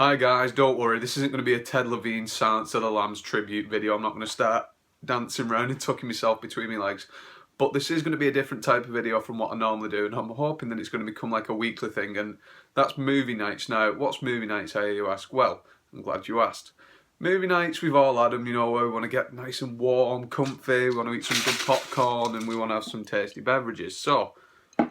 Hi guys, don't worry, this isn't going to be a Ted Levine Silence of the Lambs tribute video. I'm not going to start dancing around and tucking myself between my legs. But this is going to be a different type of video from what I normally do, and I'm hoping that it's going to become like a weekly thing, and that's movie nights. Now, what's movie nights, I hear you ask? Well, I'm glad you asked. Movie nights, we've all had them, you know, where we want to get nice and warm, comfy, we want to eat some good popcorn, and we want to have some tasty beverages. So,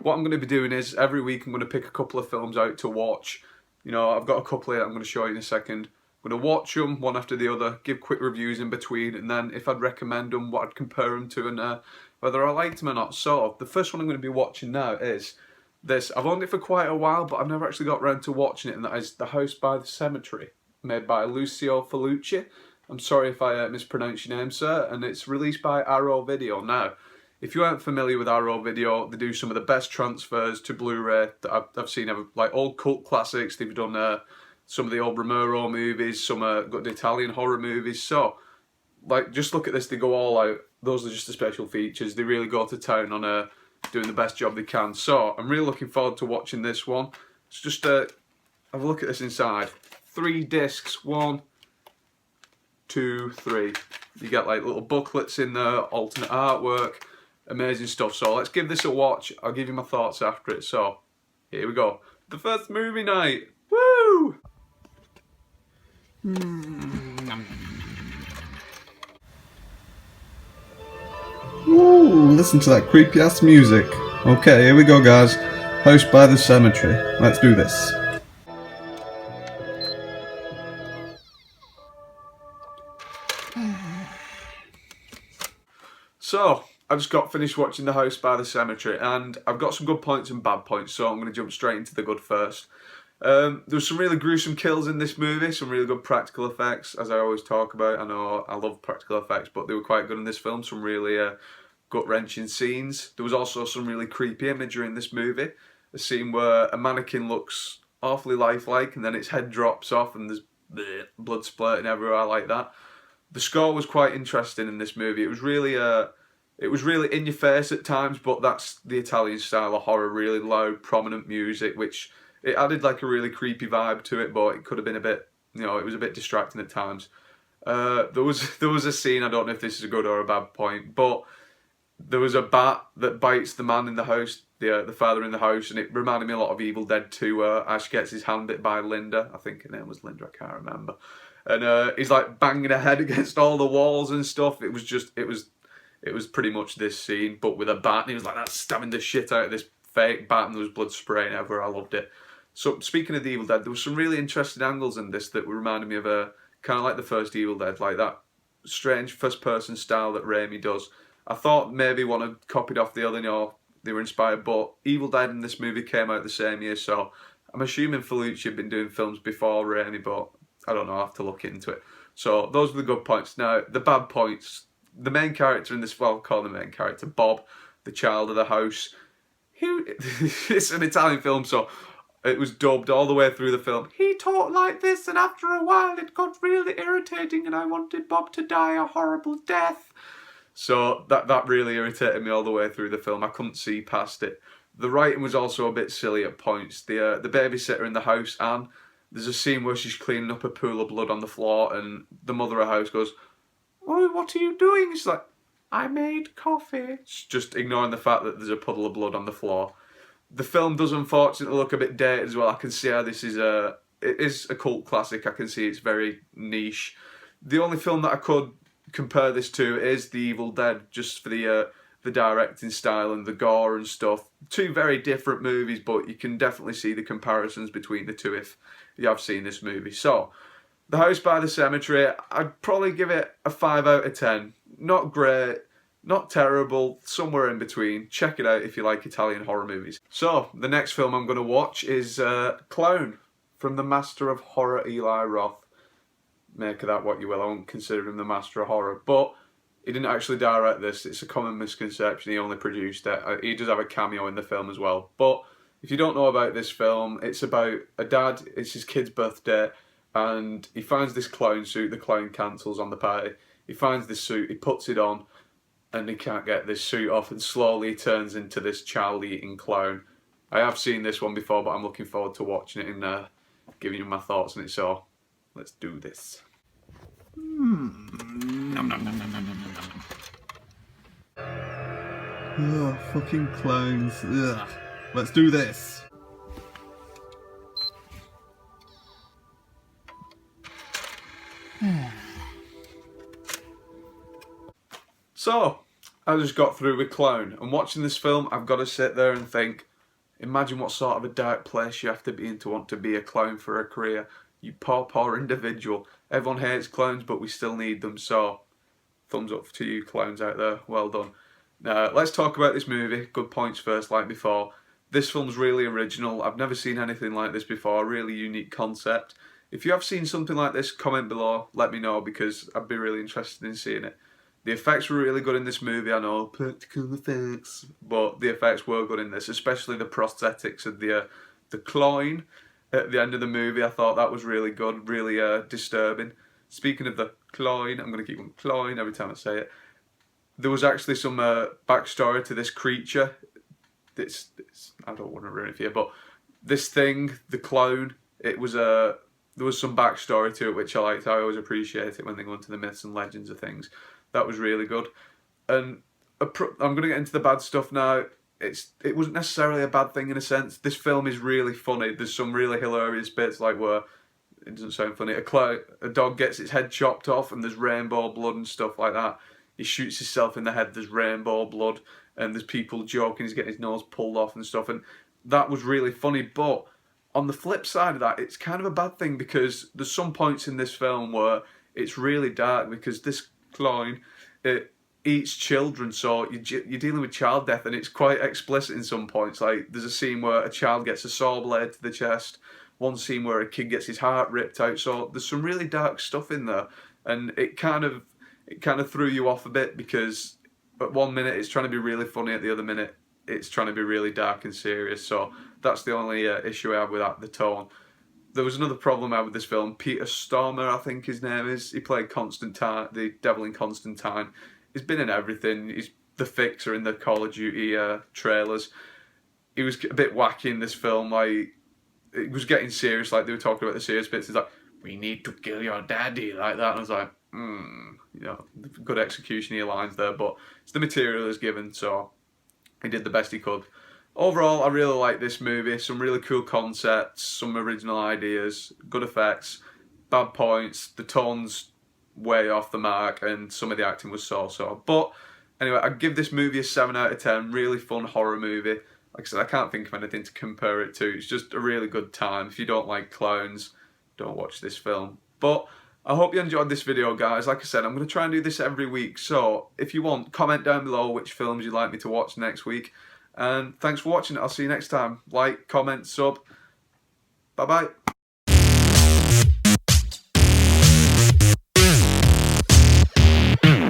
what I'm going to be doing is, every week I'm going to pick a couple of films out to watch. You know, I've got a couple here I'm going to show you in a second. I'm going to watch them one after the other, give quick reviews in between, and then if I'd recommend them, what I'd compare them to, and whether I liked them or not. So, the first one I'm going to be watching now is this. I've owned it for quite a while, but I've never actually got around to watching it, and that is The House by the Cemetery, made by Lucio Fulci. I'm sorry if I mispronounce your name, sir, and it's released by Arrow Video. Now, if you aren't familiar with Arrow Video, they do some of the best transfers to Blu-ray that I've seen ever. Like old cult classics, they've done some of the old Romero movies, some got the Italian horror movies. So, like, just look at this, they go all out. Those are just the special features. They really go to town on doing the best job they can. So, I'm really looking forward to watching this one. It's just, have a look at this inside. 3 discs, 1, 2, 3. You get like little booklets in there, alternate artwork. Amazing stuff. So let's give this a watch. I'll give you my thoughts after it. So here we go. The first movie night. Woo! Ooh, listen to that creepy ass music. Okay, here we go, guys. House by the Cemetery. Let's do this. So I just got finished watching The House by the Cemetery, and I've got some good points and bad points, so I'm going to jump straight into the good first. There's some really gruesome kills in this movie, some really good practical effects, as I always talk about. I know I love practical effects, but they were quite good in this film, some really gut-wrenching scenes. There was also some really creepy imagery in this movie. A scene where a mannequin looks awfully lifelike, and then its head drops off and there's blood splurting everywhere like that. The score was quite interesting in this movie. It was really in your face at times, but that's the Italian style of horror, really loud, prominent music, which it added like a really creepy vibe to it, but it could have been a bit, you know, it was a bit distracting at times. There was a scene, I don't know if this is a good or a bad point, but there was a bat that bites the man in the house, the father in the house, and it reminded me a lot of Evil Dead 2, Ash gets his hand bit by Linda. I think her name was Linda, I can't remember. And he's like banging her head against all the walls and stuff. It was pretty much this scene, but with a bat, and he was like that, stabbing the shit out of this fake bat, and there was blood spraying everywhere. I loved it. So speaking of the Evil Dead, there was some really interesting angles in this that reminded me of kind of like the first Evil Dead, like that strange first-person style that Raimi does. I thought maybe one had copied off the other, you know, they were inspired, but Evil Dead and this movie came out the same year, so I'm assuming Fulci had been doing films before Raimi, but I don't know, I'll have to look into it. So those were the good points. Now, the bad points. The main character in this, well, I'll call the main character, Bob, the child of the house. It's an Italian film, so it was dubbed all the way through the film. He talked like this, and after a while it got really irritating, and I wanted Bob to die a horrible death. So that really irritated me all the way through the film. I couldn't see past it. The writing was also a bit silly at points. The babysitter in the house, Anne, there's a scene where she's cleaning up a pool of blood on the floor, and the mother of the house goes, "Oh, what are you doing?" She's like, "I made coffee." She's just ignoring the fact that there's a puddle of blood on the floor. The film does unfortunately look a bit dated as well. I can see how this is it is a cult classic. I can see it's very niche. The only film that I could compare this to is The Evil Dead, just for the directing style and the gore and stuff. Two very different movies, but you can definitely see the comparisons between the two if you have seen this movie. So, The House by the Cemetery, I'd probably give it a 5 out of 10. Not great, not terrible, somewhere in between. Check it out if you like Italian horror movies. So, the next film I'm going to watch is Clown, from the master of horror, Eli Roth. Make of that what you will. I won't consider him the master of horror, but he didn't actually direct this. It's a common misconception. He only produced it. He does have a cameo in the film as well. But if you don't know about this film, it's about a dad. It's his kid's birthday, and he finds this clown suit. The clown cancels on the party. He finds this suit. He puts it on, and he can't get this suit off, and slowly he turns into this child-eating clown. I have seen this one before, but I'm looking forward to watching it giving you my thoughts on it. So let's do this. Ugh, fucking clones. Ugh. Let's do this. So, I just got through with Clown, and watching this film, I've got to sit there and think, imagine what sort of a dark place you have to be in to want to be a clown for a career. You poor individual. Everyone hates clowns, but we still need them, so thumbs up to you clowns out there, well done. Now, let's talk about this movie. Good points first, like before. This film's really original. I've never seen anything like this before, a really unique concept. If you have seen something like this, comment below, let me know, because I'd be really interested in seeing it. The effects were really good in this movie, I know, practical effects, but the effects were good in this, especially the prosthetics of the clown at the end of the movie. I thought that was really good, really disturbing. Speaking of the clown, I'm going to keep on clown every time I say it. There was actually some backstory to this creature. I don't want to ruin it for you, but this thing, the clown, it was there was some backstory to it which I liked. I always appreciate it when they go into the myths and legends of things. That was really good. And I'm going to get into the bad stuff now. It wasn't necessarily a bad thing in a sense. This film is really funny. There's some really hilarious bits, like where it doesn't sound funny. A dog gets its head chopped off and there's rainbow blood and stuff like that. He shoots himself in the head, there's rainbow blood, and there's people joking he's getting his nose pulled off and stuff, and that was really funny. But on the flip side of that, it's kind of a bad thing, because there's some points in this film where it's really dark, because this clown, it eats children, so you're dealing with child death, and it's quite explicit in some points. Like, there's a scene where a child gets a saw blade to the chest, one scene where a kid gets his heart ripped out, so there's some really dark stuff in there, and it kind of threw you off a bit, because at one minute it's trying to be really funny, at the other minute it's trying to be really dark and serious. So that's the only issue I have with that, the tone. There was another problem I had with this film. Peter Stormare, I think his name is. He played Constantine, the devil in Constantine. He's been in everything. He's the Fixer in the Call of Duty trailers. He was a bit wacky in this film. Like, it was getting serious. Like, they were talking about the serious bits. He's like, "We need to kill your daddy," like that. And I was like, you know, good execution of your lines there. But it's the material that's given, so he did the best he could. Overall, I really like this movie. Some really cool concepts, some original ideas, good effects, bad points. The tone's way off the mark, and some of the acting was so-so. But anyway, I'd give this movie a 7 out of 10. Really fun horror movie. Like I said, I can't think of anything to compare it to. It's just a really good time. If you don't like clowns, don't watch this film. But I hope you enjoyed this video, guys. Like I said, I'm going to try and do this every week. So if you want, comment down below which films you'd like me to watch next week. And thanks for watching. I'll see you next time. Like, comment, sub. Bye-bye.